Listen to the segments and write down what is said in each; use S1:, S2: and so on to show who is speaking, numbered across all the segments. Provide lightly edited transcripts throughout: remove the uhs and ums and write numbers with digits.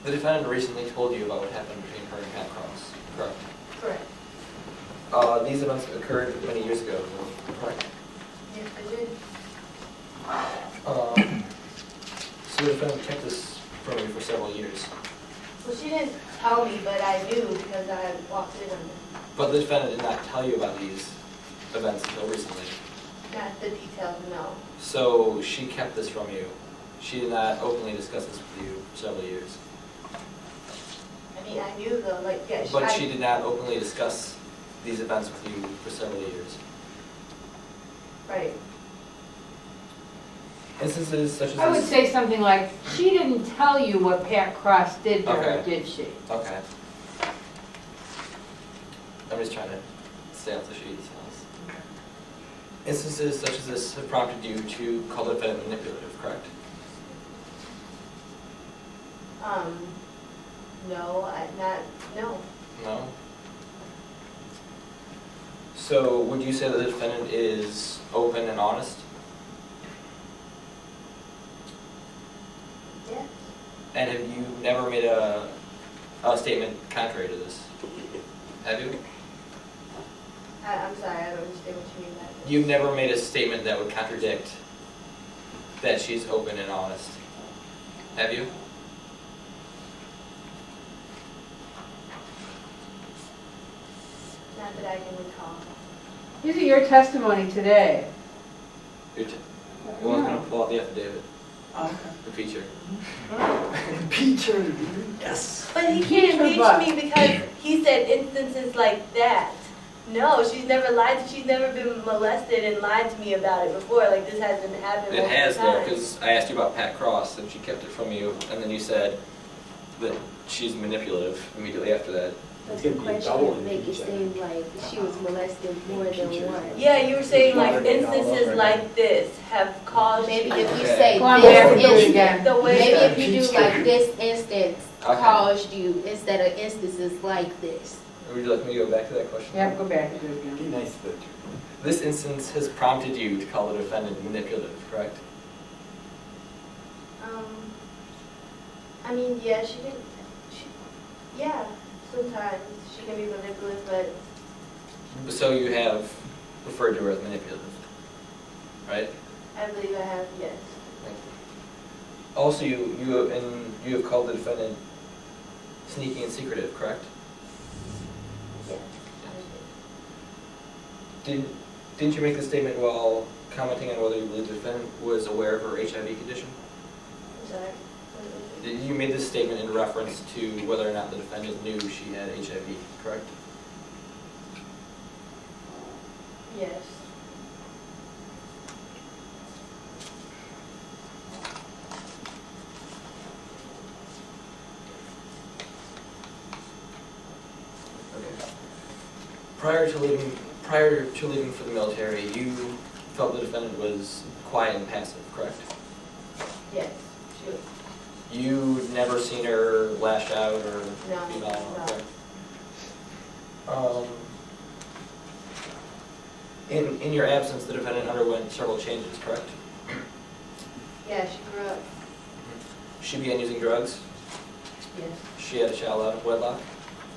S1: The defendant recently told you about what happened between her and Pat Cross, correct?
S2: Correct.
S1: These events occurred many years ago, correct?
S2: Yes, I did.
S1: So the defendant kept this from you for several years.
S2: Well, she didn't tell me, but I knew because I had walked in on it.
S1: But the defendant did not tell you about these events until recently.
S2: Not the details, no.
S1: So she kept this from you. She did not openly discuss this with you for several years.
S2: I mean, I knew though, like, yeah.
S1: But she did not openly discuss these events with you for several years.
S2: Right.
S1: Instances such as
S3: I would
S1: this.
S3: say something like, she didn't tell you what Pat Cross did to her,
S1: Okay.
S3: did she?
S1: Okay. I'm just trying to stay off the sheet. So. Instances such as this have prompted you to call the defendant manipulative, correct?
S2: No, no.
S1: No? So would you say that the defendant is open and honest?
S2: Yeah.
S1: And have you never made a statement contrary to this? Have you?
S2: I'm sorry, I don't understand what you mean by that.
S1: You've never made a statement that would contradict that she's open and honest. Have you?
S2: Not that I can recall.
S3: These are your testimony today.
S1: You're well, I'm going to pull out the affidavit,
S4: Okay.
S1: the feature.
S4: Peter, yes.
S2: But he
S3: Impeach
S2: can't
S3: her
S2: impeach
S3: butt.
S2: me because he said instances like that. No, she's never lied. She's never been molested and lied to me about it before. Like this hasn't happened.
S1: It has though,
S2: times.
S1: because I asked you about Pat Cross and she kept it from you, and then you said that she's manipulative immediately after that.
S5: But the question would make it seem like she was molested more than once.
S2: Yeah, you were saying like
S4: Watergate all
S2: instances
S4: over
S2: like this have caused.
S5: Maybe if you
S1: Okay.
S5: say
S3: Go on back and do it
S5: this
S3: again.
S5: instance,
S2: The way
S5: maybe
S2: that
S5: if you do like this instance
S1: Okay.
S5: caused you instead of instances like this.
S1: Would you like me to go back to that question?
S3: Yeah, go back and do it again.
S4: Be nice, Peter.
S1: This instance has prompted you to call the defendant manipulative, correct?
S2: I mean, yeah, she didn't. Yeah, sometimes she can be manipulative, but
S1: So you have referred to her as manipulative, right?
S2: I believe I have, yes.
S1: Thank you. Also, you have called the defendant sneaky and secretive, correct?
S2: Yes.
S1: Didn't you make the statement while commenting on whether you believe the defendant was aware of her HIV condition?
S2: I'm sorry.
S1: You made this statement in reference to whether or not the defendant knew she had HIV, correct?
S2: Yes.
S1: Okay. Prior to leaving for the military, you felt the defendant was quiet and passive, correct?
S2: Yes. She was.
S1: You'd never seen her lash out or
S2: No,
S1: be violent,
S2: no.
S1: correct? In your absence, the defendant underwent several changes, correct?
S2: Yeah, she grew up.
S1: She began using drugs.
S2: Yes.
S1: She had a child out of wedlock.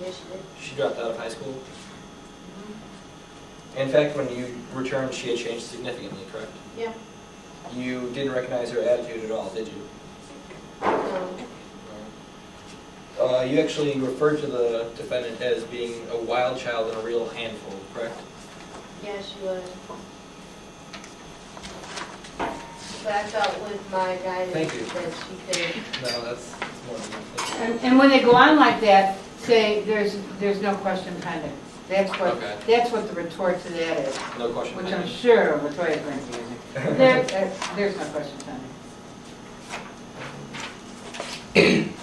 S2: Yes, she did.
S1: She dropped out of high school. In fact, when you returned, she had changed significantly, correct?
S2: Yeah.
S1: You didn't recognize her attitude at all, did you?
S2: No.
S1: You actually referred to the defendant as being a wild child and a real handful, correct?
S2: Yeah, she was. But I felt with my guidance
S1: Thank you.
S2: that she could.
S1: No, that's more than that.
S3: And when they go on like that, say, there's no question pending. That's
S1: Okay.
S3: what the retort to that is,
S1: No question.
S3: which I'm
S1: pending.
S3: sure Latoya's going to be using. There's no question pending.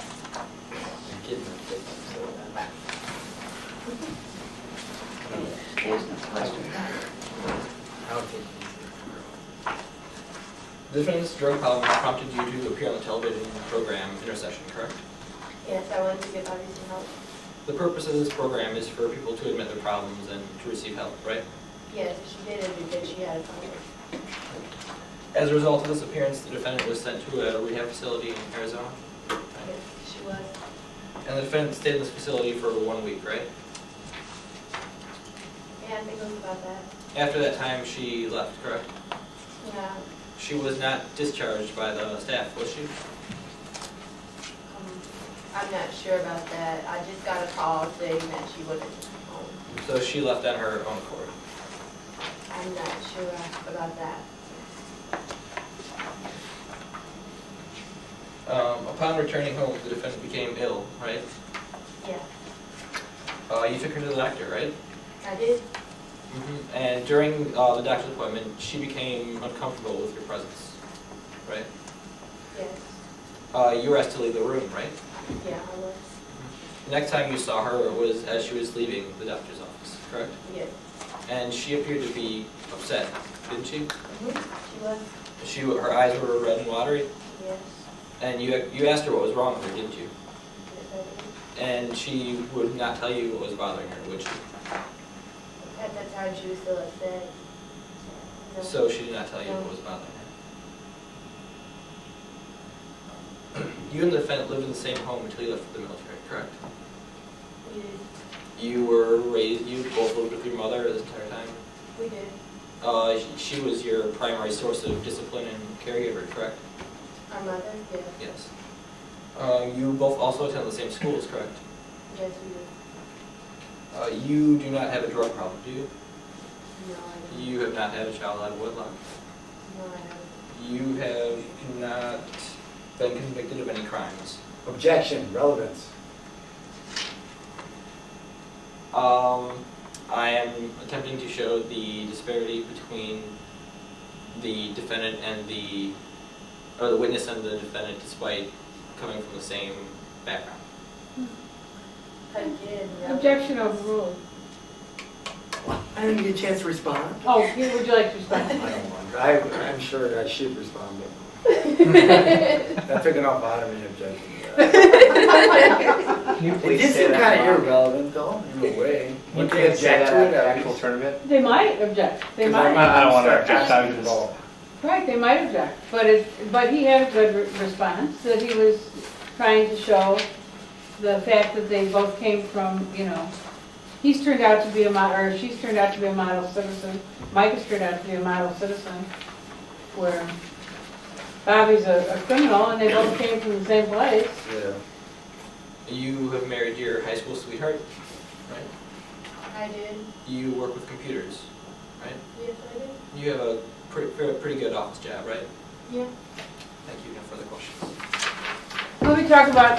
S3: There's no question pending.
S1: The defendant's drug problem prompted you to appear on the television program Intercession, correct?
S2: Yes, I wanted to give Bobby some help.
S1: The purpose of this program is for people to admit their problems and to receive help, right?
S2: Yes, she did it because she had a problem.
S1: As a result of this appearance, the defendant was sent to a rehab facility in Arizona.
S2: Yes, she was.
S1: And the defendant stayed in this facility for 1 week, right?
S2: Yeah, I think it was about that.
S1: After that time, she left, correct?
S2: Yeah.
S1: She was not discharged by the staff, was she?
S2: I'm not sure about that. I just got a call saying that she wasn't home.
S1: So she left on her own accord.
S2: I'm not sure about that.
S1: Upon returning home, the defendant became ill, right?
S2: Yeah,
S1: You took her to the doctor, right?
S2: I did.
S1: And during the doctor's appointment, she became uncomfortable with your presence, right?
S2: Yes.
S1: You were asked to leave the room, right?
S2: Yeah, I was.
S1: The next time you saw her was as she was leaving the doctor's office, correct?
S2: Yes.
S1: And she appeared to be upset, didn't she?
S2: She was.
S1: Her eyes were red and watery,
S2: Yes.
S1: and you asked her what was wrong with her, didn't you?
S2: Yes, I did.
S1: And she would not tell you what was bothering her, would she?
S2: At that time, she was still upset. No.
S1: So she did not tell you what was bothering her. You and the defendant lived in the same home until you left for the military, correct?
S2: We did.
S1: You both lived with your mother this entire time?
S2: We did.
S1: She was your primary source of discipline and caregiver, correct?
S2: Our mother? Yeah.
S1: Yes. You both also attend the same schools, correct?
S2: Yes, we did.
S1: You do not have a drug problem, do you?
S2: No, I didn't.
S1: You have not had a child out of wedlock.
S2: No, I haven't.
S1: You have not been convicted of any crimes.
S4: Objection, relevance.
S1: I am attempting to show the disparity between the defendant and the witness and the defendant despite coming from the same background.
S2: Again,
S3: Objection overruled.
S4: I didn't get a chance to respond.
S3: Oh, would you like to respond?
S4: I don't want, I'm sure I should respond, but that took enough out of me, objection.
S6: Can you
S4: It
S6: please
S4: did
S6: say
S4: seem
S6: that
S4: kind of
S6: loud?
S4: irrelevant though, in a way.
S6: Can you
S4: Would they
S6: please say
S4: object
S6: that
S4: to
S6: at
S4: it?
S6: the actual tournament?
S3: They might object. They
S4: 'Cause
S3: might.
S6: I don't wanna
S4: start
S6: object, I
S4: asking
S6: was just-
S4: involved.
S3: Right, they might object, but he had a good response, that he was trying to show the fact that they both came from, he's turned out to be or she's turned out to be a model citizen, Micah's turned out to be a model citizen, where Bobby's a criminal, and they both came from the same place.
S4: Yeah.
S1: You have married your high school sweetheart, right?
S2: I did.
S1: You work with computers, right?
S2: Yes, I did.
S1: You have a pretty good office job, right?
S2: Yeah.
S1: Thank you. No further questions.
S3: Let me talk about